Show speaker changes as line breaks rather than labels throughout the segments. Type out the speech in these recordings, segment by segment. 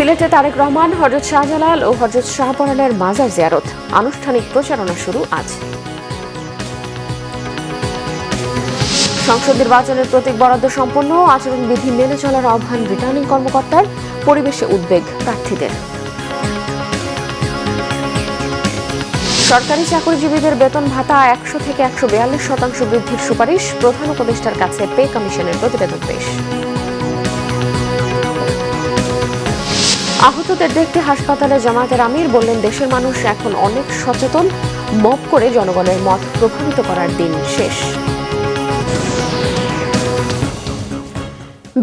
সিলেটে তারেক রহমান, হযরত শাহজালাল ও হযরত শাহপরানের মাজার জিয়ারত। আনুষ্ঠানিক প্রচারণা শুরু আজ। সংসদ নির্বাচনের প্রতীক বরাদ্দ সম্পন্ন, আচরণবিধি মেনে চলার আহ্বান রিটার্নিং কর্মকর্তার। পরিবেশে উদ্বেগ প্রার্থীদের। সরকারি চাকরিজীবীদের বেতন ভাতা 100 থেকে 142% বৃদ্ধির সুপারিশ। প্রধান উপদেষ্টার কাছে পে কমিশনের প্রতিবেদন পেশ। আহতদের দেখতে হাসপাতালে জামায়াতের আমির বললেন, দেশের মানুষ এখন অনেক সচেতন, মব করে জনগণের মত প্রভাবিত করার দিন শেষ।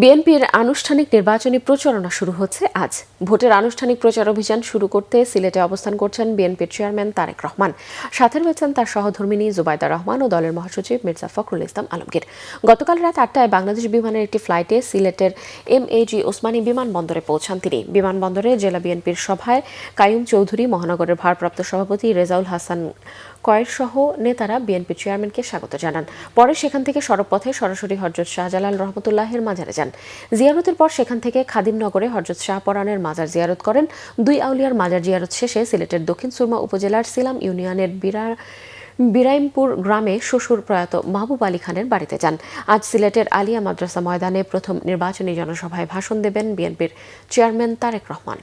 বিএনপির আনুষ্ঠানিক নির্বাচনী প্রচারণা শুরু হচ্ছে আজ। ভোটের আনুষ্ঠানিক প্রচার অভিযান শুরু করতে সিলেটে অবস্থান করছেন বিএনপির চেয়ারম্যান তারেক রহমান। সাথে রয়েছেন তার সহধর্মিণী জুবাইদা রহমান ও দলের মহাসচিব মির্জা ফখরুল ইসলাম আলমগীর। গতকাল রাত 8টায় বাংলাদেশ বিমানের একটি ফ্লাইটে সিলেটের এমএজি ওসমানী বিমানবন্দরে পৌঁছান তিনি। বিমানবন্দরে জেলা বিএনপির সভায় কাইয়ুম চৌধুরী, মহানগরের ভারপ্রাপ্ত সভাপতি রেজাউল হাসান কয়ের সহ নেতারা বিএনপি চেয়ারম্যানকে স্বাগত জানান। পরে সেখান থেকে সড়কপথে সরাসরি হযরত শাহজালাল রহমতুল্লাহের মাজারে যান। জিয়ারতের পর সেখান থেকে খাদিমনগরে হযরত শাহপরানের মাজার জিয়ারত করেন। দুই আউলিয়ার মাজার জিয়ারত শেষে সিলেটের দক্ষিণ সুরমা উপজেলার সিলাম ইউনিয়নের বিরাইমপুর গ্রামে শ্বশুর প্রয়াত মাহবুব আলী খানের বাড়িতে যান। আজ সিলেটের আলিয়া মাদ্রাসা ময়দানে প্রথম নির্বাচনী জনসভায় ভাষণ দেবেন বিএনপির চেয়ারম্যান তারেক রহমান।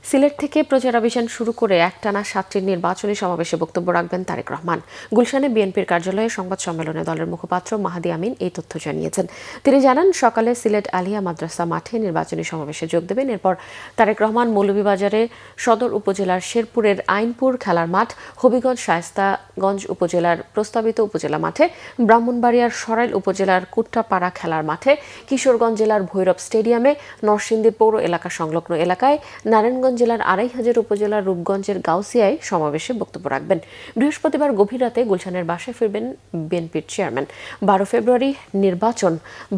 সিলেট থেকে প্রচারাভিযান শুরু করে একটানা 7টি নির্বাচনী সমাবেশে বক্তব্য রাখবেন তারেক রহমান। গুলশানে বিএনপির কার্যালয়ে সংবাদ সম্মেলনে দলের মুখপাত্র মাহাদি আমিন এই তথ্য জানিয়েছেন। তিনি জানান, সকালে সিলেট আলিয়া মাদ্রাসা মাঠে নির্বাচনী সমাবেশে যোগ দেবেন। এরপর তারেক রহমান মৌলভীবাজারে সদর উপজেলার শেরপুরের আইনপুর খেলার মাঠ, হবিগঞ্জ শায়েস্তাগঞ্জ উপজেলার প্রস্তাবিত উপজেলা মাঠে, ব্রাহ্মণবাড়িয়ার সরাইল উপজেলার কুট্টাপাড়া খেলার মাঠে, কিশোরগঞ্জ জেলার ভৈরব স্টেডিয়ামে, নরসিংদী পৌর এলাকা সংলগ্ন এলাকায়, নারায়ণগঞ্জ জেলার 2500 উপজেলার রূপগঞ্জের গাউসিয়ায় সমাবেশে বক্তব্য রাখবেন। বৃহস্পতিবার গভীর রাতে গুলশানের বাসায় ফিরবেন বিএনপির চেয়ারম্যান। 12 ফেব্রুয়ারি নির্বাচন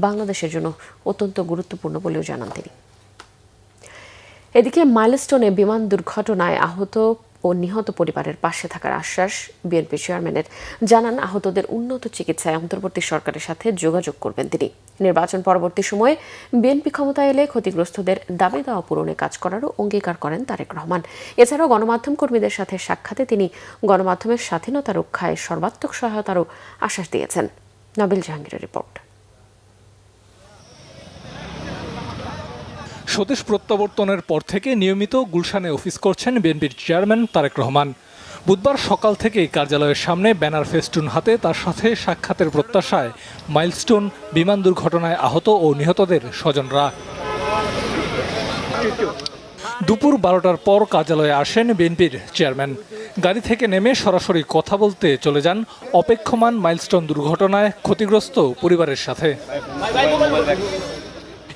বাংলাদেশের জন্য অত্যন্ত গুরুত্বপূর্ণ বলেও জানান তিনি। এদিকে মাইলস্টোনে বিমান দুর্ঘটনায় আহত ও নিহত পরিবারের পাশে থাকার আশ্বাস বিএনপি চেয়ারম্যানের। জানান, আহতদের উন্নত চিকিৎসায় অন্তর্বর্তী সরকারের সাথে যোগাযোগ করবেন তিনি। নির্বাচন পরবর্তী সময়ে বিএনপি ক্ষমতায় এলে ক্ষতিগ্রস্তদের দাবি দেওয়া পূরণে কাজ করারও অঙ্গীকার করেন তারেক রহমান। এছাড়াও গণমাধ্যম কর্মীদের সাথে সাক্ষাতে তিনি গণমাধ্যমের স্বাধীনতা রক্ষায় সর্বাত্মক সহায়তারও আশ্বাস দিয়েছেন। নাবিল জাহাঙ্গীরের রিপোর্ট।
স্বদেশ প্রত্যাবর্তনের পর থেকে নিয়মিত গুলশানে অফিস করছেন বিএনপির চেয়ারম্যান তারেক রহমান। বুধবার সকাল থেকেই কার্যালয়ের সামনে ব্যানার ফেস্টুন হাতে তার সাথে সাক্ষাতের প্রত্যাশায় মাইলস্টোন বিমান দুর্ঘটনায় আহত ও নিহতদের স্বজনরা। দুপুর 12টার পর কার্যালয়ে আসেন বিএনপির চেয়ারম্যান। গাড়ি থেকে নেমে সরাসরি কথা বলতে চলে যান অপেক্ষমান মাইলস্টোন দুর্ঘটনায় ক্ষতিগ্রস্ত পরিবারের সাথে।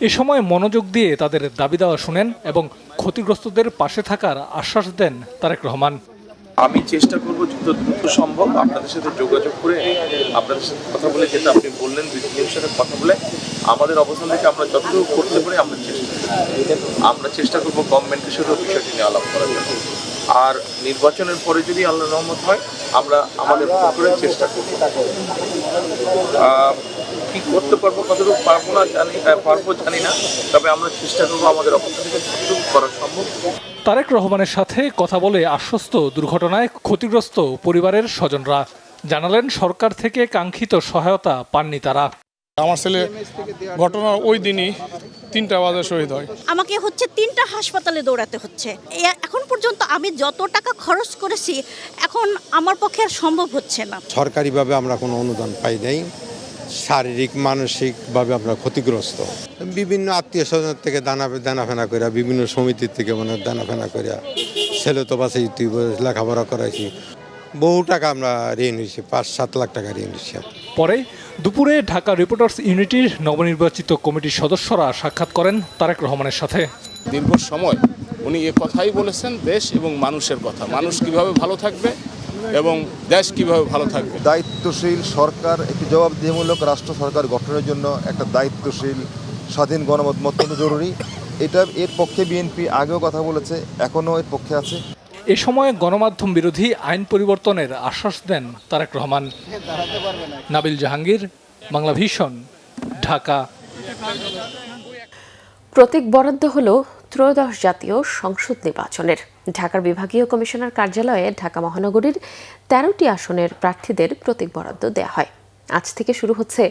এ সময় মনোযোগ দিয়ে তাদের দাবি দেওয়া শুনেন এবং ক্ষতিগ্রস্তদের পাশে থাকার আশ্বাস দেন তারেক রহমান।
আমি চেষ্টা করব যত দ্রুত সম্ভব আপনাদের সাথে যোগাযোগ করে আপনাদের সাথে কথা বলে, যেটা আপনি বললেন বিদ্যুতের সাথে কথা বলে আমাদের অবস্থান থেকে আমরা যতটুকু করতে পারি আমরা চেষ্টা করব গভর্নমেন্টের সাথে বিষয়টি নিয়ে আলাপ করার জন্য। আর নির্বাচনের পরে যদি আল্লাহর রহমত হয় আমরা আমাদের করে চেষ্টা করব। কি করতে পারবো কতটুকু পারবো জানি না, তবে আমরা চেষ্টা করবো আমাদের অবস্থা থেকে যতটুকু করা সম্ভব।
তারেক রহমানের সাথে কথা বলে আশ্বস্ত দুর্ঘটনায় ক্ষতিগ্রস্ত পরিবারের স্বজনরা। জানালেন, সরকার থেকে কাঙ্ক্ষিত সহায়তা পাননি তারা।
আমার ছেলে ঘটনার ওই দিনই 3টা বাজে শহীদ হয়।
আমাকে 3টা হাসপাতালে দৌড়াতে হচ্ছে। এখন পর্যন্ত আমি যত টাকা খরচ করেছি এখন আমার পক্ষে আর সম্ভব হচ্ছে না।
সরকারিভাবে আমরা কোনো অনুদান পাই নাই, শারীরিক মানসিকভাবে আমরা ক্ষতিগ্রস্ত। বিভিন্ন আত্মীয় স্বজনের থেকে দানাফেনা করে, বিভিন্ন সমিতির থেকে দানাফেনা করে, ছেলে তো বাসে লেখাপড়া করাইছি, বহু টাকা আমরা ঋণ হয়েছি, 5-7 লাখ টাকা ঋণ হয়েছি।
পরে দুপুরে ঢাকা রিপোর্টার্স ইউনিটির নবনির্বাচিত কমিটির সদস্যরা সাক্ষাৎ করেন তারেক রহমানের সাথে।
দীর্ঘ সময় উনি এ কথাই বলেছেন, দেশ এবং মানুষের কথা, মানুষ কিভাবে ভালো থাকবে এবং দেশ কিভাবে ভালো থাকবে।
দায়িত্বশীল সরকার, একটি জবাবদিহিমূলক রাষ্ট্র সরকার গঠনের জন্য একটা দায়িত্বশীল স্বাধীন গণমাধ্যম অত্যন্ত জরুরি। এর পক্ষে বিএনপি আগেও কথা বলেছে, এখনও এর পক্ষে আছে।
এ সময় গণমাধ্যম বিরোধী আইন পরিবর্তনের আশ্বাস দেন তারেক রহমান। নাবিল জাহাঙ্গীর, বাংলা ভিশন, ঢাকা।
প্রতীক বরাদ্দ হল ত্রয়োদশ জাতীয় সংসদ নির্বাচনের। ঢাকার বিভাগীয় কমিশনার কার্যালয়ে ঢাকা মহানগরীর ১৩টি আসনের প্রার্থীদের প্রতীক বরাদ্দ দেওয়া হয়। আজ থেকে শুরু হচ্ছে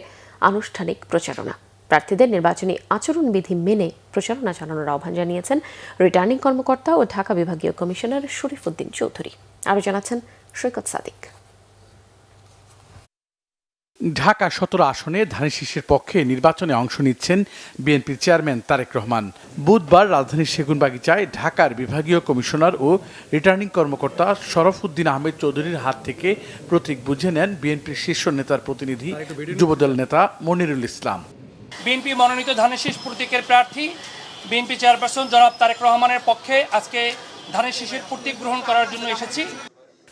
আনুষ্ঠানিক প্রচারণা। প্রার্থীদের নির্বাচনী আচরণবিধি মেনে প্রচারণা চালানোর আহ্বান জানিয়েছেন রিটার্নিং কর্মকর্তা ও ঢাকা বিভাগীয় কমিশনার শরীফুদ্দীন চৌধুরী। আরও জানাচ্ছেন সৈকত সাদিক।
ঢাকা ১৭ আসনে ধানের শীষের পক্ষে নির্বাচনে অংশ নিচ্ছেন বিএনপির চেয়ারম্যান তারেক রহমান। বুধবার রাজধানীর সেগুনবাগিচায় ঢাকার বিভাগীয় কমিশনার ও রিটার্নিং কর্মকর্তা শরফুদ্দীন আহমেদ চৌধুরীর হাত থেকে প্রতীক বুঝে নেন বিএনপির শীর্ষ নেতার প্রতিনিধি যুবদল নেতা মনিরুল ইসলাম।
বিএনপি মনোনীত ধানের শীষ প্রতীকের প্রার্থী বিএনপি চেয়ারপারসন জনাব তারেক রহমানের পক্ষে আজকে ধানের শীষের প্রতীক গ্রহণ করার জন্য এসেছি।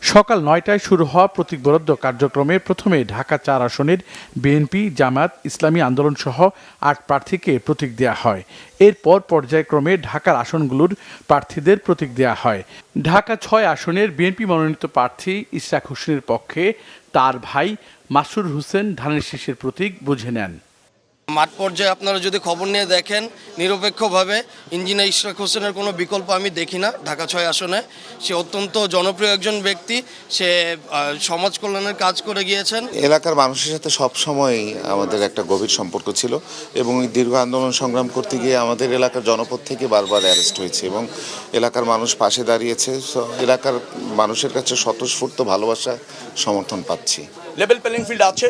সকাল ৯টায় শুরু হওয়া প্রতীক বরাদ্দ কার্যক্রমে প্রথমে ঢাকা ৪ আসনের বিএনপি, জামায়াত ইসলামী আন্দোলন সহ ৮ প্রার্থীকে প্রতীক দেওয়া হয়। এরপর পর্যায়ক্রমে ঢাকার আসনগুলোর প্রার্থীদের প্রতীক দেওয়া হয়। ঢাকা ৬ আসনের বিএনপি মনোনীত প্রার্থী ইশরাক হোসেনের পক্ষে তার ভাই মাসুর হোসেন ধানের শীষের প্রতীক বুঝে নেন।
মাঠ পর্যায়ে আপনারা যদি খবর নিয়ে দেখেন, নিরপেক্ষভাবে ইঞ্জিনিয়ার ইশরাক হোসেনের কোনো বিকল্প আমি দেখি না। ঢাকা ৬ আসনে সে অত্যন্ত জনপ্রিয় একজন ব্যক্তি, সে সমাজ কল্যাণের কাজ করে গিয়েছেন।
এলাকার মানুষের সাথে সবসময় আমাদের একটা গভীর সম্পর্ক ছিল এবং এই দীর্ঘ আন্দোলন সংগ্রাম করতে গিয়ে আমাদের এলাকার জনপদ থেকে বারবার অ্যারেস্ট হয়েছে এবং এলাকার মানুষ পাশে দাঁড়িয়েছে। এলাকার মানুষের কাছে স্বতঃস্ফূর্ত ভালোবাসা সমর্থন পাচ্ছি।
লেভেল প্লেইং ফিল্ড আছে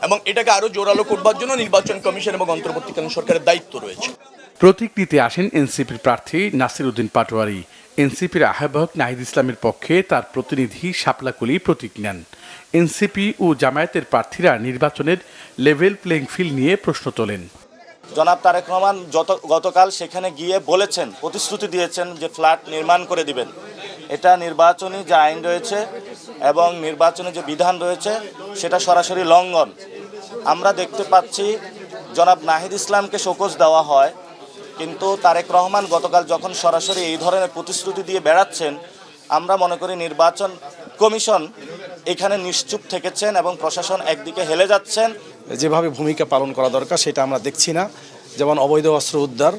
এবং এটাকে আরো জোরালো করবার জন্য নির্বাচন কমিশন এবং অন্তর্বর্তীকালীন সরকারের দায়িত্ব রয়েছে।
প্রতীক নিতে আসেন এনসিপির প্রার্থী নাসির উদ্দিন পাটোয়ারি। এনসিপির আহ্বায়ক নাহিদ ইসলামের পক্ষে তার প্রতিনিধি শাপলাকুলি প্রতীক নেন। এনসিপি ও জামায়াতের প্রার্থীরা নির্বাচনের লেভেল প্লেইং ফিল্ড নিয়ে প্রশ্ন তোলেন।
জনাব তারেক রহমান গতকাল সেখানে গিয়ে বলেছেন, প্রতিশ্রুতি দিয়েছেন যে ফ্ল্যাট নির্মাণ করে দিবেন। এটা নির্বাচনী যে আইন রয়েছে এবং নির্বাচনী যে বিধান রয়েছে সেটা সরাসরি লঙ্ঘন। আমরা দেখতে পাচ্ছি জনাব নাহিদ ইসলামকে শোকজ দেওয়া হয়, কিন্তু তারেক রহমান গতকাল যখন সরাসরি এই ধরনের প্রতিশ্রুতি দিয়ে বেড়াচ্ছেন, আমরা মনে করি নির্বাচন কমিশন এখানে নিশ্চুপ থেকেছেন এবং প্রশাসন একদিকে হেলে যাচ্ছেন।
যেভাবে ভূমিকা পালন করা দরকার সেটা আমরা দেখছি না। যেমন অবৈধ অস্ত্র উদ্ধার,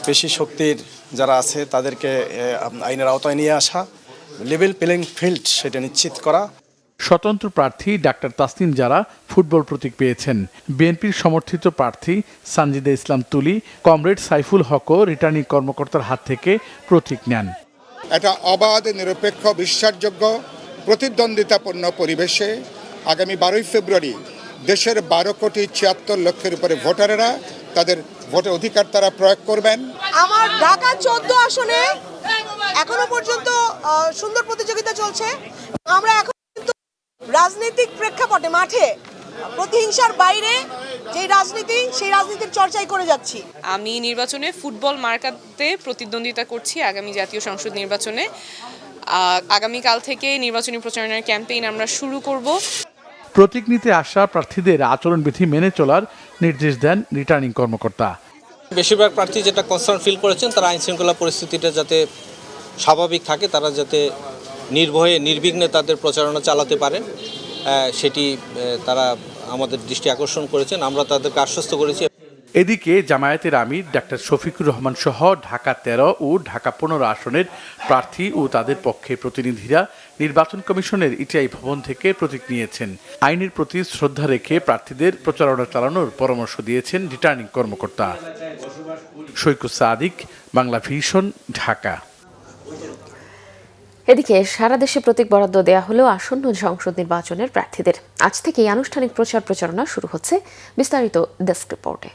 পেশি শক্তির যারা আছে তাদেরকে আইনের আওতায় নিয়ে আসা, লেভেল প্লেইং ফিল্ড সেটা নিশ্চিত করা।
স্বতন্ত্র প্রার্থী ডাক্তার তাসনিম যারা ফুটবল প্রতীক পেয়েছেন। বিএনপির সমর্থিত প্রার্থী সানজিদা ইসলাম তুলি কমরেড সাইফুল হকও রিটার্নিং কর্মকর্তার হাত থেকে প্রতীক নেন।
এটা অবাধ, নিরপেক্ষ, বিশ্বাসযোগ্য, প্রতিদ্বন্দ্বিতাপূর্ণ পরিবেশে আগামী 12ই ফেব্রুয়ারি দেশের 12,76,00,000 উপরে ভোটারেরা তাদের ভোটের অধিকার তারা প্রয়োগ করবেন।
আমার ঢাকা 14 আসনে এখনো পর্যন্ত সুন্দর প্রতিযোগিতা চলছে। আমরা এখন কিন্তু রাজনৈতিক প্রেক্ষাপটে মাঠে প্রতিহিংসার বাইরে যে রাজনীতি, সেই রাজনীতির চর্চাই করে যাচ্ছি।
আমি নির্বাচনে ফুটবল মার্কাতে প্রতিদ্বন্দ্বিতা করছি আগামী জাতীয় সংসদ নির্বাচনে। আগামীকাল থেকে নির্বাচনী প্রচারণার ক্যাম্পেইন আমরা শুরু করব।
প্রতীক নিতে আসা প্রার্থীদের আচরণবিধি মেনে চলার নির্দেশ দেন রিটার্নিং কর্মকর্তা।
বেশিরভাগ প্রার্থী যেটা কনসার্ন ফিল করেছেন, তারা আইন শৃঙ্খলা পরিস্থিতিটা যাতে স্বাভাবিক থাকে, তারা যাতে নির্ভয়ে নির্বিঘ্নে তাদের প্রচারণা চালাতে পারে, সেটি তারা আমাদের দৃষ্টি আকর্ষণ করেছেন। আমরা তাদেরকে আশ্বস্ত করেছি।
এদিকে জামায়াতের আমির ডাক্তার শফিকুর রহমান সহ ঢাকা 13 ও ঢাকা 15 আসনের প্রার্থী ও তাদের পক্ষে প্রতিনিধিরা নির্বাচন কমিশনের ইটিআই ভবন থেকে প্রতীক নিয়েছেন। আইনের প্রতি শ্রদ্ধা রেখে প্রার্থীদের প্রচারণা চালানোর পরামর্শ দিয়েছেন রিটার্নিং কর্মকর্তা। সৈকত সাদিক, বাংলা ভিশন, ঢাকা।
এদিকে সারা দেশে প্রতীক বরাদ্দ দেয়া হলেও আসন্ন সংসদ নির্বাচনের প্রার্থীদের আজ থেকেই আনুষ্ঠানিক প্রচারণা শুরু হচ্ছে। বিস্তারিত ডেস্ক রিপোর্টে।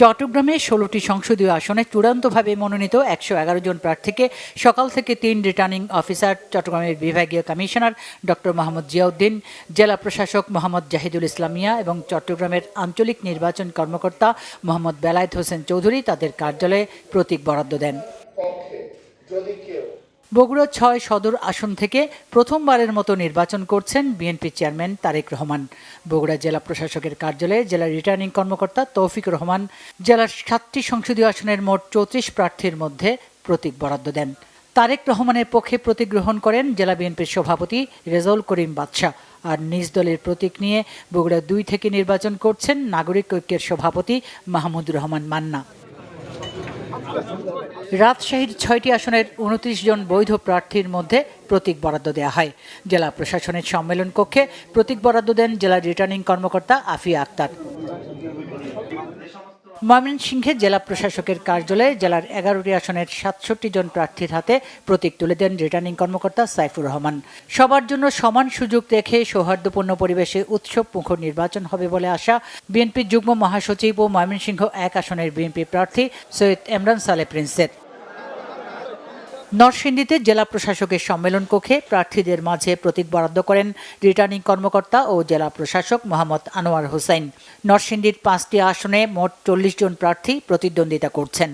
চট্টগ্রামে 16টি সংসদীয় আসনে চূড়ান্তভাবে মনোনীত 111 জন প্রার্থীকে সকাল থেকে 3 রিটার্নিং অফিসার, চট্টগ্রামের বিভাগীয় কমিশনার ডক্টর মোহাম্মদ জিয়াউদ্দিন, জেলা প্রশাসক মোহাম্মদ জাহিদুল ইসলামিয়া এবং চট্টগ্রামের আঞ্চলিক নির্বাচন কর্মকর্তা মোহাম্মদ বেলায়েত হোসেন চৌধুরী তাদের কার্যালয়ে প্রতীক বরাদ্দ দেন। বগুড়া 6 সদর আসন থেকে প্রথমবারের মতো নির্বাচন করছেন বিএনপি চেয়ারম্যান তারেক রহমান। বগুড়া জেলা প্রশাসকের কার্যালয়ে জেলা রিটার্নিং কর্মকর্তা তৌফিকুর রহমান জেলার 7টি সংসদীয় আসনের মোট 34 প্রার্থীর মধ্যে প্রতীক বরাদ্দ দেন। তারেক রহমানের পক্ষে প্রতীক গ্রহণ করেন জেলা বিএনপির সভাপতি রেজাউল করিম বাদশা। আর নিজ দলের প্রতীক নিয়ে বগুড়া 2 থেকে নির্বাচন করছেন নাগরিক ঐক্যের সভাপতি মাহমুদুর রহমান মান্না। রাজশাহীর 6টি আসনের 29 জন বৈধ প্রার্থীর মধ্যে প্রতীক বরাদ্দ দেওয়া হয়। জেলা প্রশাসনের সম্মেলন কক্ষে প্রতীক বরাদ্দ দেন জেলা রিটার্নিং কর্মকর্তা আফিয়া আক্তার। ময়মনসিংহে জেলা প্রশাসকের কার্যালয়ে জেলার 11টি আসনের 67 জন প্রার্থীর হাতে প্রতীক তুলে দেন রিটার্নিং কর্মকর্তা সাইফুর রহমান। সবার জন্য সমান সুযোগ রেখে সৌহার্দ্যপূর্ণ পরিবেশে উৎসব মুখর নির্বাচন হবে বলে আশা বিএনপির যুগ্ম মহাসচিব ও ময়মনসিংহ 1 আসনের বিএনপি প্রার্থী সৈয়দ এমরান সালে প্রিন্সের। নরসিংদীতে জেলা প্রশাসকের সম্মেলন কক্ষে প্রার্থীদের মাঝে প্রতীক বরাদ্দ করেন রিটার্নিং কর্মকর্তা ও জেলা প্রশাসক মোহাম্মদ আনোয়ার হোসেন। নরসিংদীর 5টি আসনে মোট 40 জন প্রার্থী প্রতিদ্বন্দ্বিতা করছেন।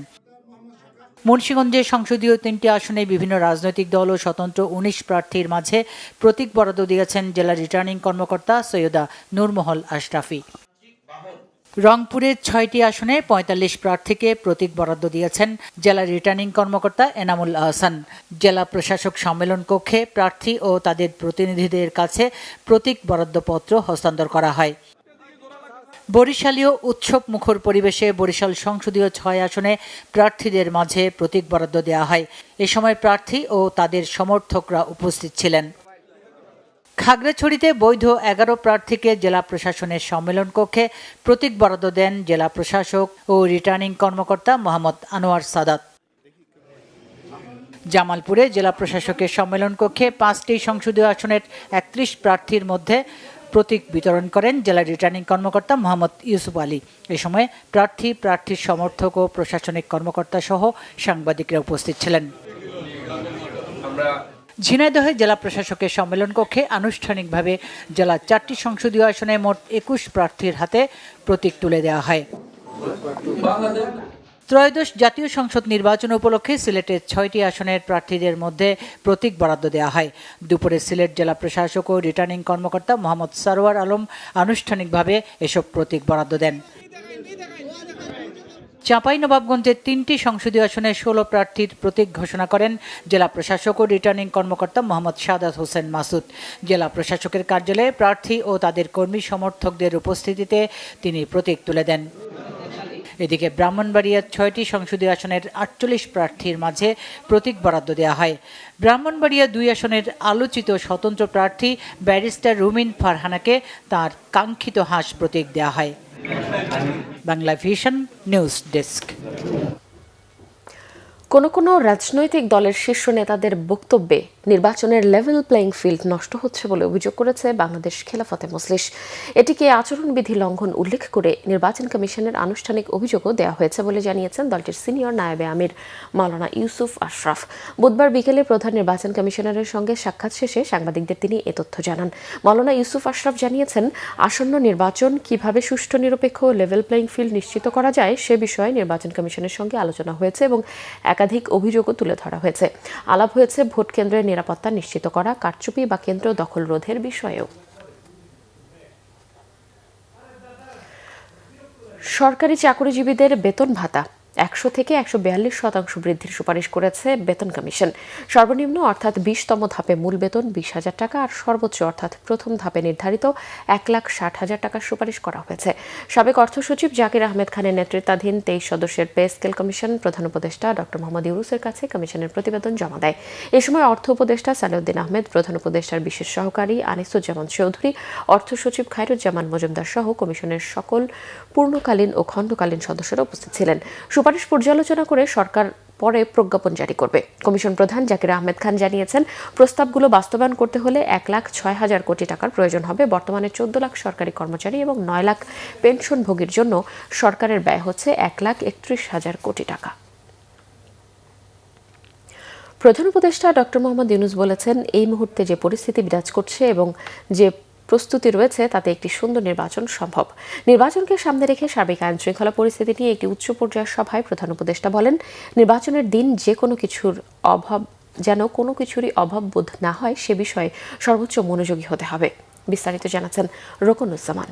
মুন্সিগঞ্জে সংসদীয় 3টি আসনে বিভিন্ন রাজনৈতিক দল ও স্বতন্ত্র 19 প্রার্থীর মাঝে প্রতীক বরাদ্দ দিয়েছেন জেলা রিটার্নিং কর্মকর্তা সৈয়দা নূরমহল আশরাফি। রংপুরের 6টি আসনে 45 প্রার্থীকে প্রতীক বরাদ্দ দিয়েছেন জেলা রিটার্নিং কর্মকর্তা এনামুল আহসান। জেলা প্রশাসক সম্মেলন কক্ষে প্রার্থী ও তাদের প্রতিনিধিদের কাছে প্রতীক বরাদ্দপত্র হস্তান্তর করা হয়। বরিশালীয় উৎসব মুখর পরিবেশে বরিশাল সংসদীয় 6 আসনে প্রার্থীদের মাঝে প্রতীক বরাদ্দ দেওয়া হয়। এ সময় প্রার্থী ও তাদের সমর্থকরা উপস্থিত ছিলেন। খাগড়াছড়িতে বৈধ 11 প্রার্থীকে জেলা প্রশাসনের সম্মেলন কক্ষে প্রতীক বরাদ্দ দেন জেলা প্রশাসক ও রিটার্নিং কর্মকর্তা মোহাম্মদ আনোয়ার সাদাত। জামালপুরে জেলা প্রশাসকের সম্মেলন কক্ষে 5টি সংসদীয় আসনের 31 প্রার্থীর মধ্যে প্রতীক বিতরণ করেন জেলা রিটার্নিং কর্মকর্তা মোহাম্মদ ইউসুফ আলী। এ সময় প্রার্থীর সমর্থক ও প্রশাসনিক কর্মকর্তা সহ সাংবাদিকরা উপস্থিত ছিলেন। ঝিনাইদহে জেলা প্রশাসকের সম্মেলন কক্ষে আনুষ্ঠানিকভাবে জেলা 4টি সংসদীয় আসনে মোট 21 প্রার্থীর হাতে প্রতীক তুলে দেওয়া হয়। ত্রয়োদশ জাতীয় সংসদ নির্বাচন উপলক্ষে সিলেটের 6টি আসনের প্রার্থীদের মধ্যে প্রতীক বরাদ্দ দেওয়া হয়। দুপুরে সিলেট জেলা প্রশাসক ও রিটার্নিং কর্মকর্তা মোহাম্মদ সারোয়ার আলম আনুষ্ঠানিকভাবে এসব প্রতীক বরাদ্দ দেন। চাঁপাইনবাবগঞ্জের 3টি সংসদীয় আসনে 16 প্রার্থীর প্রতীক ঘোষণা করেন জেলা প্রশাসক ও রিটার্নিং কর্মকর্তা মোহাম্মদ সাদাত হোসেন মাসুদ। জেলা প্রশাসকের কার্যালয়ে প্রার্থী ও তাদের কর্মী সমর্থকদের উপস্থিতিতে তিনি প্রতীক তুলে দেন। এদিকে ব্রাহ্মণবাড়িয়ার 6টি সংসদীয় আসনের 48 প্রার্থীর মাঝে প্রতীক বরাদ্দ দেওয়া হয়। ব্রাহ্মণবাড়িয়া 2 আসনের আলোচিত স্বতন্ত্র প্রার্থী ব্যারিস্টার রুমিন ফারহানাকে তার কাঙ্ক্ষিত হাঁস প্রতীক দেওয়া হয়। Bangla vision news desk.
কোনো রাজনৈতিক দলের শীর্ষ নেতাদের বক্তব্যে নির্বাচনের লেভেল প্লেইং ফিল্ড নষ্ট হচ্ছে বলে অভিযোগ করেছে বাংলাদেশ খেলাফতে মজলিস। এটিকে আচরণবিধি লঙ্ঘন উল্লেখ করে নির্বাচন কমিশনের আনুষ্ঠানিক অভিযোগও দেওয়া হয়েছে বলে জানিয়েছেন দলটির সিনিয়র নায়েবে আমির মাওলানা ইউসুফ আশরাফ। বুধবার বিকেলে প্রধান নির্বাচন কমিশনারের সঙ্গে সাক্ষাৎ শেষে সাংবাদিকদের তিনি এ তথ্য জানান। মাওলানা ইউসুফ আশরাফ জানিয়েছেন, আসন্ন নির্বাচন কিভাবে সুষ্ঠু নিরপেক্ষ লেভেল প্লেইং ফিল্ড নিশ্চিত করা যায় সে বিষয়ে নির্বাচন কমিশনের সঙ্গে আলোচনা হয়েছে এবং একাধিক অভিযোগও তুলে ধরা হয়েছে। আলাপ হয়েছে ভোট কেন্দ্রের নিরাপত্তা নিশ্চিত করা, কারচুপি বা কেন্দ্র দখল রোধের বিষয়েও। সরকারি চাকরিজীবীদের বেতন ভাতা 100 থেকে 142% বৃদ্ধির সুপারিশ করেছে বেতন কমিশন। সর্বনিম্ন অর্থাৎ 20তম ধাপে মূল বেতন 20,000 টাকা আর সর্বোচ্চ অর্থাৎ প্রথম ধাপে নির্ধারিত 1,60,000 টাকার সুপারিশ করা হয়েছে। সাবেক অর্থ সচিব জাকির আহমেদ খানের নেতৃত্বাধীন 23 সদস্যের পে স্কেল কমিশন প্রধান উপদেষ্টা ডক্টর মোহাম্মদ ইউনূসের কাছে কমিশনের প্রতিবেদন জমা দেয়। এ সময় অর্থ উপদেষ্টা সালেউদ্দিন আহমেদ, প্রধান উপদেষ্টার বিশেষ সহকারী আনিসুজ্জামান চৌধুরী, অর্থ সচিব খায়রুজ্জামান মজুমদার সহ কমিশনের সকল পূর্ণকালীন ও খণ্ডকালীন সদস্যরা উপস্থিত ছিলেন। সুপারিশ পর্যালোচনা করে সরকার পরে প্রজ্ঞাপন জারি করবে। কমিশন প্রধান জাকির আহমেদ খান জানিয়েছেন, প্রস্তাবগুলো বাস্তবায়ন করতে হলে 1,06,000 কোটি টাকার প্রয়োজন হবে। বর্তমানে 14 লাখ সরকারি কর্মচারী এবং 9 লাখ পেনশনভোগীর জন্য সরকারের ব্যয় হচ্ছে 1,31,000 কোটি টাকা। প্রধান উপদেষ্টা ডক্টর মোহাম্মদ ইউনূস বলেছেন, এই মুহূর্তে যে পরিস্থিতি বিরাজ করছে এবং যে প্রস্তুতি রয়েছে তাতে একটি সুন্দর নির্বাচন সম্ভব। নির্বাচনকে সামনে রেখে সার্বিক আইন শৃঙ্খলা পরিস্থিতি নিয়ে একটি উচ্চ পর্যায়ের সভায় প্রধান উপদেষ্টা বলেন, নির্বাচনের দিন যে কোনো কিছুরই অভাব বোধ না হয় সে বিষয়ে সর্বোচ্চ মনোযোগী হতে হবে। বিস্তারিত জানাচ্ছেন রোকনুজ্জামান।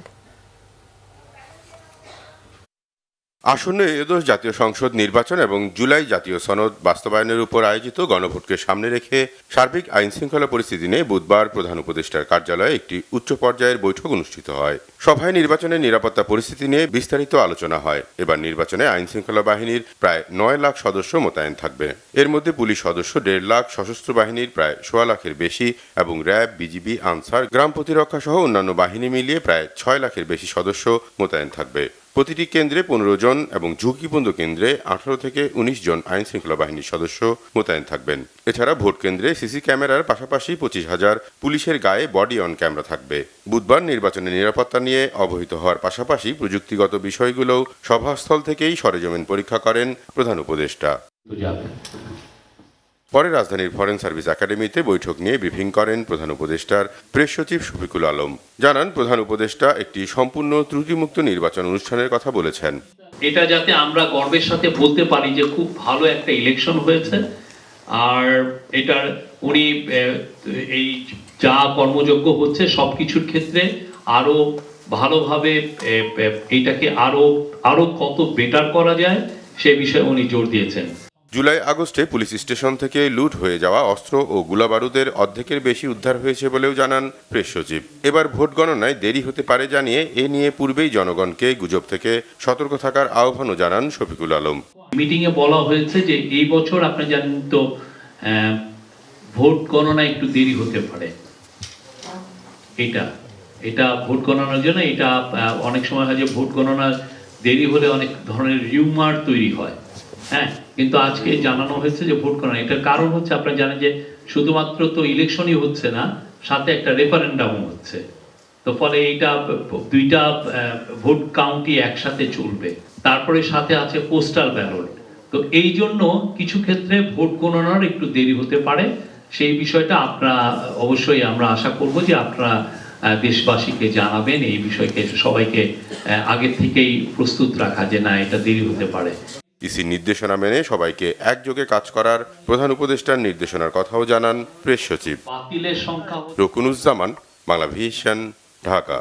আসন্ন একাদশ জাতীয় সংসদ নির্বাচন এবং জুলাই জাতীয় সনদ বাস্তবায়নের উপর আয়োজিত গণভোটকে সামনে রেখে সার্বিক আইন শৃঙ্খলা পরিস্থিতি নিয়ে বুধবার প্রধান উপদেষ্টার কার্যালয়ে একটি উচ্চ পর্যায়ের বৈঠক অনুষ্ঠিত হয়। সভায় নির্বাচনের নিরাপত্তা পরিস্থিতি নিয়ে বিস্তারিত আলোচনা হয়। এবার নির্বাচনে আইন শৃঙ্খলা বাহিনীর প্রায় 9 লাখ সদস্য মোতায়েন থাকবে। এর মধ্যে পুলিশ সদস্য 1.5 লাখ, সশস্ত্র বাহিনীর প্রায় 16 লাখের বেশি এবং র্যাব, বিজিবি, আনসার, গ্রাম প্রতিরক্ষা সহ অন্যান্য বাহিনী মিলিয়ে প্রায় 6 লাখের বেশি সদস্য মোতায়েন থাকবে। প্রতিটি কেন্দ্রে 15 জন এবং ঝুঁকিপূর্ণ কেন্দ্রে 18 থেকে 19 জন আইন শৃঙ্খলা বাহিনীর সদস্য মোতায়েন থাকবেন। এছাড়া ভোট কেন্দ্রে সিসি ক্যামেরার পাশাপাশি 25,000 পুলিশের গায়ে বডি অন ক্যামেরা থাকবে। বুধবার নির্বাচনের নিরাপত্তা নিয়ে অবহিত হওয়ার পাশাপাশি প্রযুক্তিগত বিষয়গুলোও সভাস্থল থেকেই সরেজমিন পরীক্ষা করেন প্রধান উপদেষ্টা। পরে রাজধানীর ফরেন সার্ভিস একাডেমিতে বৈঠক নিয়ে ব্রিফিং করেন প্রধান উপদেষ্টার প্রেস সচিব শফিকুল আলম। জানান, প্রধান উপদেষ্টা একটি সম্পূর্ণ ত্রুটিমুক্ত নির্বাচন অনুষ্ঠানের কথা বলেছেন।
এটা যাতে আমরা গর্বের সাথে বলতে পারি যে খুব ভালো একটা ইলেকশন হয়েছে, আর এটার উনি এই যা কর্মযোগ্য হচ্ছে সবকিছুর ক্ষেত্রে আরো ভালোভাবে এইটাকে আরো কত বেটার করা যায় সে বিষয়ে উনি জোর দিয়েছেন।
জুলাই আগস্টে পুলিশ স্টেশন থেকে লুট হয়ে যাওয়া অস্ত্র ও গোলাবারুদের অর্ধেকের বেশি উদ্ধার হয়েছে বলেও জানান প্রেস সচিব। এবার ভোট গণনায় দেরি হতে পারে জানিয়ে এ নিয়ে পূর্বেই জনগণকে গুজব থেকে সতর্ক থাকার আহ্বানও জানান শফিকুল আলম।
মিটিংয়ে বলা হয়েছে যে এই বছর আপনি জানেন তো ভোট গণনা একটু দেরি হতে পারে। এটা ভোট গণনার জন্য এটা অনেক সময় হয় যে ভোট গণনা দেরি হলে অনেক ধরনের রিউমার তৈরি হয়। হ্যাঁ, কিন্তু আজকে জানানো হয়েছে যে ভোট গণনা, এটার কারণ হচ্ছে আপনারা জানেন যে শুধুমাত্র তো ইলেকশনই হচ্ছে না, সাথে একটা রেফারেন্ডামও হচ্ছে। তো ফলে এইটা দুইটা ভোট কাউন্টই একসাথে চলবে। তারপরে সাথে আছে পোস্টাল ব্যালট। তো এই জন্য কিছু ক্ষেত্রে ভোট গণনার একটু দেরি হতে পারে। সেই বিষয়টা আপনারা অবশ্যই আমরা আশা করব যে আপনারা দেশবাসীকে জানাবেন, এই বিষয়কে সবাইকে আগে থেকেই প্রস্তুত রাখা যে না, এটা দেরি হতে পারে।
ইসির নির্দেশনা মেনে সবাইকে একযোগে কাজ করার প্রধান উপদেষ্টার নির্দেশনার কথাও জানান প্রেস সচিব। রকুনুজ্জামান, বাংলাভিশন, ঢাকা।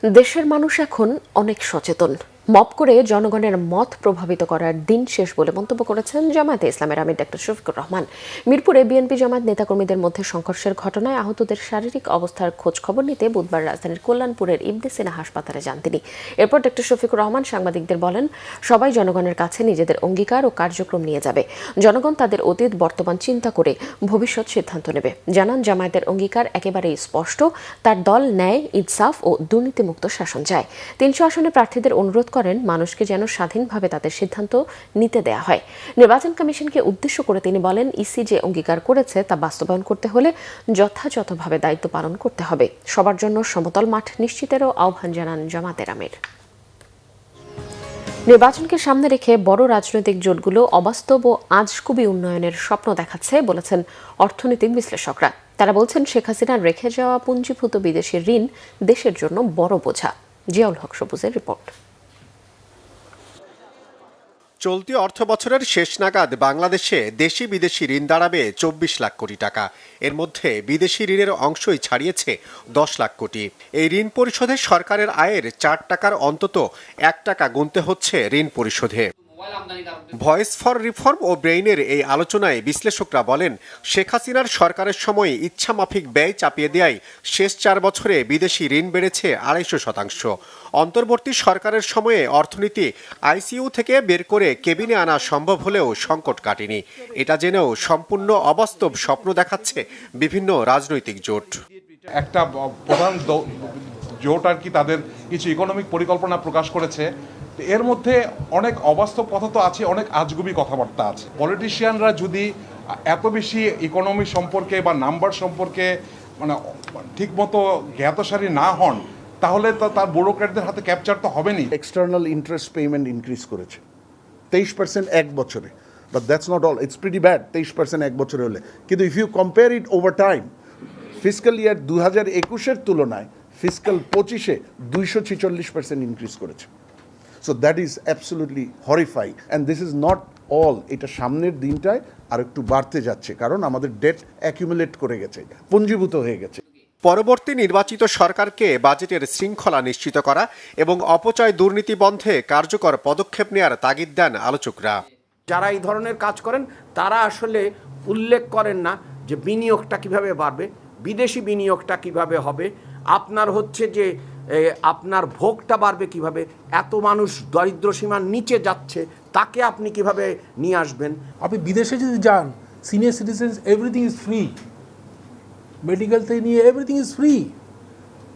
দেশের মানুষ এখন অনেক সচেতন। মব করে জনগণের মত প্রভাবিত করার দিন শেষ বলে মন্তব্য করেছেন জামায়াতে ইসলামের আমির ডক্টর শফিকুর রহমান। মিরপুরে বিএনপি জামায়াত নেতাকর্মীদের মধ্যে সংঘর্ষের ঘটনায় আহতদের শারীরিক অবস্থার খোঁজ খবর নিতে বুধবার রাজধানীর কল্যাণপুরের ইবনে সিনা হাসপাতালে যান তিনি। এরপর ডক্টর শফিকুর রহমান সাংবাদিকদের বলেন, সবাই জনগণের কাছে নিজেদের অঙ্গীকার ও কার্যক্রম নিয়ে যাবে। জনগণ তাদের অতীত বর্তমান চিন্তা করে ভবিষ্যৎ সিদ্ধান্ত নেবে। জানান, জামায়াতের অঙ্গীকার একেবারেই স্পষ্ট। তার দল ন্যায়, ইনসাফ ও দুর্নীতিমুক্ত শাসন চায়। 300 আসনে প্রার্থীদের অনুরোধ করেন মানুষকে যেন স্বাধীনভাবে তাদের সিদ্ধান্ত নিতে দেয়া হয়। নির্বাচন কমিশনকে উদ্দেশ্য করে তিনি বলেন, ইসি যে অঙ্গীকার করেছে তা বাস্তবায়ন করতে হলে যথাযথভাবে দায়িত্ব পালন করতে হবে। সবার জন্য সমতল মাঠ নিশ্চিতেরও আহ্বান জানান জামাতের আমির। নির্বাচনকে সামনে রেখে বড় রাজনৈতিক জোটগুলো অবাস্তব ও আজগুবি উন্নয়নের স্বপ্ন দেখাচ্ছে বলেছেন অর্থনৈতিক বিশ্লেষকরা। তারা বলছেন, শেখ হাসিনার রেখে যাওয়া পুঞ্জীভূত বিদেশি ঋণ দেশের জন্য বড় বোঝা। জিয়াউল হক সবুজের রিপোর্ট।
চলতি অর্থ বছরের শেষ নাগাদ বাংলাদেশে দেশি বিদেশি ঋণ দাঁড়াবে 24 লাখ কোটি টাকা। এর মধ্যে বিদেশি ঋণের অংশই ছাড়িয়েছে 10 লাখ কোটি। এই ঋণ পরিশোধে সরকারের আয়ের 4 টাকার অন্তত 1 টাকা গুনতে হচ্ছে ঋণ পরিশোধে। ভয়েস ফর রিফর্ম ও ব্রেইনের এই আলোচনায় বিশ্লেষকরা বলেন, শেখ হাসিনার সরকারের সময় ইচ্ছামাফিক ব্যয় চাপিয়ে দেয় শেষ 4 বছরে বিদেশি ঋণ বেড়েছে 250%। অন্তর্বর্তী সরকারের সময়ে অর্থনীতি আইসিইউ থেকে বের করে কেবিনে আনা সম্ভব হলেও সংকট কাটেনি। এটা জেনেও সম্পূর্ণ অবাস্তব স্বপ্ন দেখাচ্ছে বিভিন্ন রাজনৈতিক জোট।
একটা প্রধান জোট আর কি তাদের কিছু ইকোনমিক পরিকল্পনা প্রকাশ করেছে। এর মধ্যে অনেক অবাস্তব কথা তো আছে, অনেক আজগুবি কথাবার্তা আছে। পলিটিশিয়ানরা যদি এত বেশি ইকোনমি সম্পর্কে বা নাম্বার সম্পর্কে মানে ঠিকমতো জ্ঞাতসারী না হন, তাহলে তো তার ব্যুরোক্র্যাটদের হাতে ক্যাপচার তো হবে না।
এক্সটার্নাল ইন্টারেস্ট পেমেন্ট ইনক্রিজ করেছে 23% এক বছরে, but that's not all, it's pretty bad 23% এক বছরে হলে। কিন্তু if you compare it over time, fiscal year 2021-এর তুলনায় ফিসক্যাল 25-এ 246% ইনক্রিজ করেছে। So that is absolutely horrifying, and this is not all. এটা সামনের দিনটায় আর একটু বাড়তে যাচ্ছে, কারণ আমাদের ডেট অ্যাকিউমুলেট করে গেছে, পুঞ্জীভূত হয়ে গেছে।
পরবর্তী নির্বাচিত সরকারকে বাজেটের শৃঙ্খলা নিশ্চিত করা এবং অপচয় দুর্নীতি বন্ধে কার্যকর পদক্ষেপ নেওয়ার তাগিদ দেন আলোচকরা।
যারা এই ধরনের কাজ করেন তারা আসলে উল্লেখ করেন না যে বিনিয়োগটা কিভাবে বাড়বে, বিদেশি বিনিয়োগটা কিভাবে হবে, আপনার হচ্ছে যে আপনার ভোগটা বাড়বে কিভাবে, এত মানুষ দরিদ্র সীমার নিচে যাচ্ছে তাকে আপনি কিভাবে নিয়ে আসবেন।
আপনি বিদেশে যদি যান, senior citizens everything is free, medical থেকে নিয়ে এভরিথিং ইজ ফ্রি,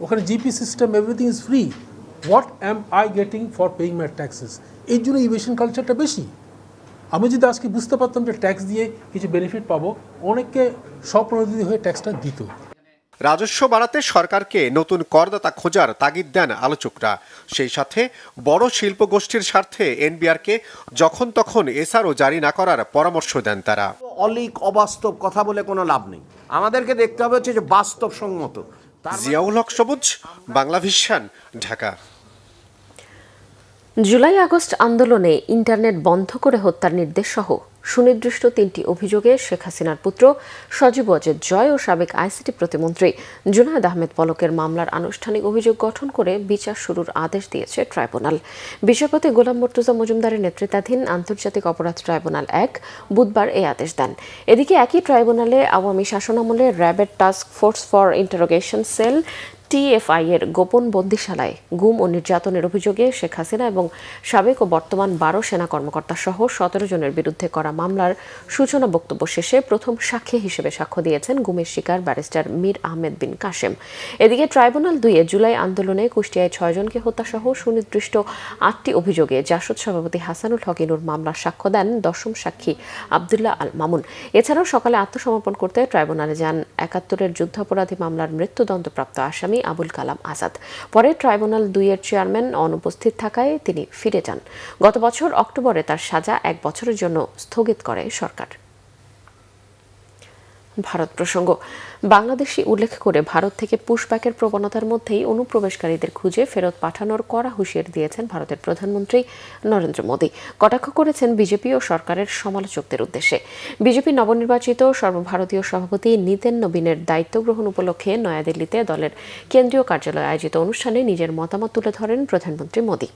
ওখানে GP system everything is free. What am I getting for paying my taxes? এই জন্য ইনভেশন কালচারটা বেশি। আমি যদি আজকে বুঝতে পারতাম যে ট্যাক্স দিয়ে কিছু বেনিফিট পাবো, অনেককে স্বপ্রণোদিত হয়ে ট্যাক্সটা দিত।
রাজস্ব বাড়াতে সরকারকে নতুন করদাতা খোঁজার তাগিদ দেন আলোচকরা। সেই সাথে বড় শিল্প গোষ্ঠীর স্বার্থে এনবিআরকে যখন তখন এসআরও জারি না করার পরামর্শ দেন তারা।
অলিক অবাস্তব কথা বলে কোনো লাভ নেই, আমাদেরকে দেখতে হবে হচ্ছে যে বাস্তবসম্মত।
জিয়াউল হক সবুজ, Bangla vision, Dhaka.
July August আন্দোলনে ইন্টারনেট বন্ধ করে হত্যার নির্দেশ সহ সুনির্দিষ্ট 3টি অভিযোগে শেখ হাসিনার পুত্র সজীব ওয়াজেদ জয় ও সাবেক আইসিটি প্রতিমন্ত্রী জুনায়েদ আহমেদ পলকের মামলার আনুষ্ঠানিক অভিযোগ গঠন করে বিচার শুরুর আদেশ দিয়েছে ট্রাইব্যুনাল। বিচারপতি গোলাম মর্তুজা মজুমদারের নেতৃত্বাধীন আন্তর্জাতিক অপরাধ ট্রাইব্যুনাল 1 বুধবার এই আদেশ দেন। এদিকে একই ট্রাইব্যুনালে আওয়ামী শাসনামলে র্যাবের task force for interrogation sell TFI এর গোপন বন্দিশালায় গুম ও নির্যাতনের অভিযোগে শেখ হাসিনা এবং সাবেক ও বর্তমান 12 সেনা কর্মকর্তা সহ 17 জনের বিরুদ্ধে করা মামলার সূচনা বক্তব্য শেষে প্রথম সাক্ষী হিসেবে সাক্ষ্য দিয়েছেন গুমের শিকার ব্যারিস্টার মীর আহমেদ বিন কাশেম। এদিকে ট্রাইব্যুনাল 2 জুলাই আন্দোলনে কুষ্টিয়ায় 6 জনকে হত্যা সহ সুনির্দিষ্ট 8টি অভিযোগে জাসদ সভাপতি হাসানুল হক ইনুর মামলার সাক্ষ্য দেন 10ম সাক্ষী আব্দুল্লাহ আল মামুন। এছাড়াও সকালে আত্মসমর্পণ করতে ট্রাইব্যুনালে যান 71-এর যুদ্ধাপরাধী মামলার মৃত্যুদণ্ডপ্রাপ্ত আসামি আবুল কালাম আজাদ। পরে ট্রাইব্যুনাল 2-এর চেয়ারম্যান অনুপস্থিত থাকায় তিনি ফিরে যান। গত বছর অক্টোবরে তার সাজা 1 বছরের জন্য স্থগিত করে সরকার। ভারত প্রসঙ্গ। বাংলাদেশি উল্লেখ করে ভারত থেকে পুশব্যাকের প্রবণতার মধ্যেই অনুপ্রবেশকারীদের খুঁজে ফেরত পাঠানোর কড়া হুঁশিয়ারি দিয়েছেন ভারতের প্রধানমন্ত্রী নরেন্দ্র মোদী। কটাক্ষ করেছেন বিজেপি ও সরকারের সমালোচকদের উদ্দেশ্যে। বিজেপি নবনির্বাচিত সর্বভারতীয় সভাপতি নিতেন নবীনের দায়িত্ব গ্রহণ উপলক্ষে নয়াদিল্লিতে দলের কেন্দ্রীয় কার্যালয়ে আয়োজিত অনুষ্ঠানে নিজের মতামত তুলে ধরেন প্রধানমন্ত্রী মোদী।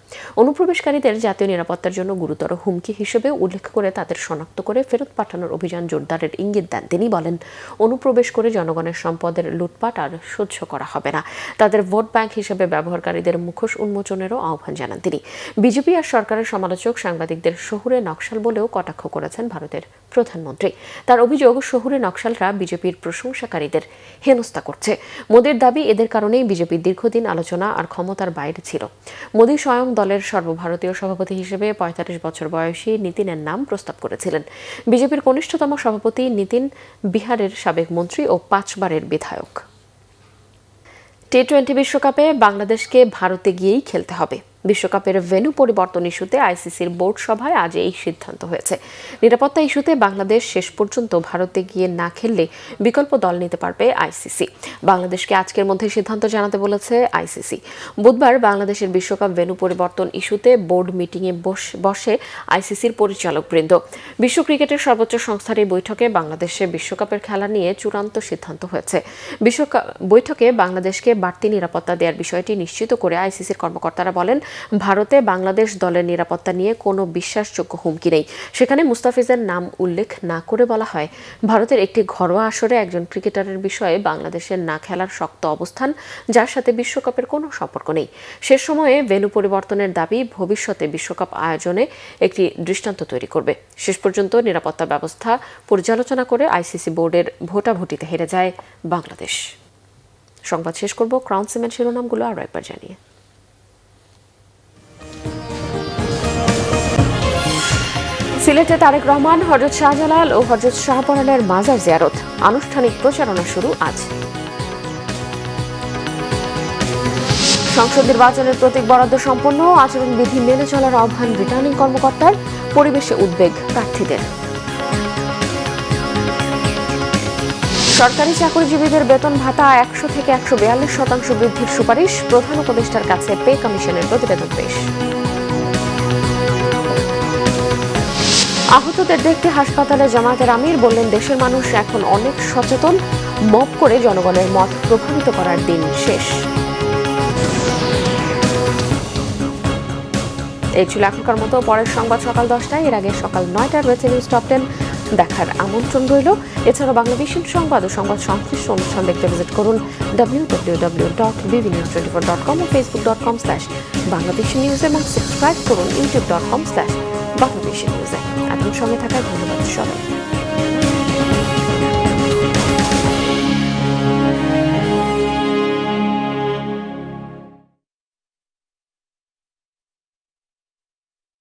অনুপ্রবেশকারীদের জাতীয় নিরাপত্তার জন্য গুরুতর হুমকি হিসেবে উল্লেখ করে তাদের শনাক্ত করে ফেরত পাঠানোর অভিযান জোরদারের ইঙ্গিত দেন। তিনি বলেন, অনুপ্রবেশ করে জনগণের সম্পদের লুটপাট আর সহ্য করা হবে না। তাদের ভোট ব্যাংক হিসেবে ব্যবহারকারীদের মুখোশ উন্মোচনেরও আহ্বান জানান তিনি। বিজেপি আর সরকারের সমালোচক সাংবাদিকদের শহুরে নকশাল বলেও কটাক্ষ করেছেন ভারতের প্রধানমন্ত্রী। তার অভিযোগ, শহুরে নকশালরা বিজেপির প্রশংসাকারীদের হেনস্থা করছে। মোদির দাবি, এদের কারণেই বিজেপির দীর্ঘদিন আলোচনা আর ক্ষমতার বাইরে ছিল। মোদি স্বয়ং দলের সর্বভারতীয় সভাপতি হিসেবে 45 বছর বয়সী নিতিনের নাম প্রস্তাব করেছিলেন। বিজেপির কনিষ্ঠতম সভাপতি নিতিন বিহারের সাবেক মন্ত্রী ও 5 বারের বিধায়ক। টি-20 বিশ্বকাপে বাংলাদেশকে ভারতে গিয়েই খেলতে হবে। বিশ্বকাপের ভেন্যু পরিবর্তন ইস্যুতে আইসিসির বোর্ড সভায় আজ এই সিদ্ধান্ত হয়েছে। নিরাপত্তা ইস্যুতে বাংলাদেশ শেষ পর্যন্ত ভারতে গিয়ে না খেললে বিকল্প দল নিতে পারবে আইসিসি। বাংলাদেশকে আজকের মধ্যে সিদ্ধান্ত জানাতে বলেছে আইসিসি। বুধবার বাংলাদেশের বিশ্বকাপ ভেন্যু পরিবর্তন ইস্যুতে বোর্ড মিটিংয়ে বসে আইসিসির পরিচালক বৃন্দ। বিশ্ব ক্রিকেটের সর্বোচ্চ সংস্থার এই বৈঠকে বাংলাদেশে বিশ্বকাপের খেলা নিয়ে চূড়ান্ত সিদ্ধান্ত হয়েছে। বৈঠকে বাংলাদেশকে বাড়তি নিরাপত্তা দেওয়ার বিষয়টি নিশ্চিত করে আইসিসির কর্মকর্তারা বলেন, ভারতে বাংলাদেশ দলের নিরাপত্তা নিয়ে কোনো বিশ্বাসযোগ্য হুমকি নেই। সেখানে মুস্তাফিজের নাম উল্লেখ না করে বলা হয়, ভারতের একটি ঘরোয়া আসরে একজন ক্রিকেটারের বিষয়ে বাংলাদেশের না খেলার শক্ত অবস্থান, যার সাথে বিশ্বকাপের কোনো সম্পর্ক নেই। শেষ সময়ে ভেন্যু পরিবর্তনের দাবি ভবিষ্যতে বিশ্বকাপ আয়োজনে একটি দৃষ্টান্ত তৈরি করবে। শেষ পর্যন্ত নিরাপত্তা ব্যবস্থা পর্যালোচনা করে আইসিসি বোর্ডের ভোটাভুটিতে হেরে যায় বাংলাদেশ। সংবাদ শেষ করব ক্রাউন সিমেন্ট শিরোনামগুলো আরও একবার জানিয়ে। সিলেটে তারেক রহমান, হযরত শাহজালাল ও হযরত শাহপরানের মাজার জিয়ারত। আনুষ্ঠানিক প্রচারণা শুরু আজ। সংসদ নির্বাচনের প্রতীক বরাদ্দ সম্পন্ন, আচরণবিধি মেনে চলার আহ্বান রিটার্নিং কর্মকর্তার। পরিবেশে উদ্বেগ প্রার্থীদের। সরকারি চাকরিজীবীদের বেতন ভাতা 100 থেকে 142% বৃদ্ধির সুপারিশ। প্রধান উপদেষ্টার কাছে পে কমিশনের প্রতিবেদন পেশ। আহতদের দেখতে হাসপাতালে জামায়াতের আমির বললেন, দেশের মানুষ এখন অনেক সচেতন। মব করে জনগণের মত প্রভাবিত করার দিন শেষ। এই ছিল এখনকার মতো। পরের সংবাদ সকাল 10টায়, এর আগে সকাল 9টায় রয়েছে নিউজ টপ 10 দেখার আমন্ত্রণ রইল। এছাড়াও বাংলাদেশের সংবাদ ও সংবাদ সংশ্লিষ্ট অনুষ্ঠান দেখতে ভিজিট করুন www.bbnews24.com ও facebook.com/bangladeshinews এবং সাবস্ক্রাইব করুন youtube.com/bangladeshinews। এখন সঙ্গে থাকার ধন্যবাদ সবাই।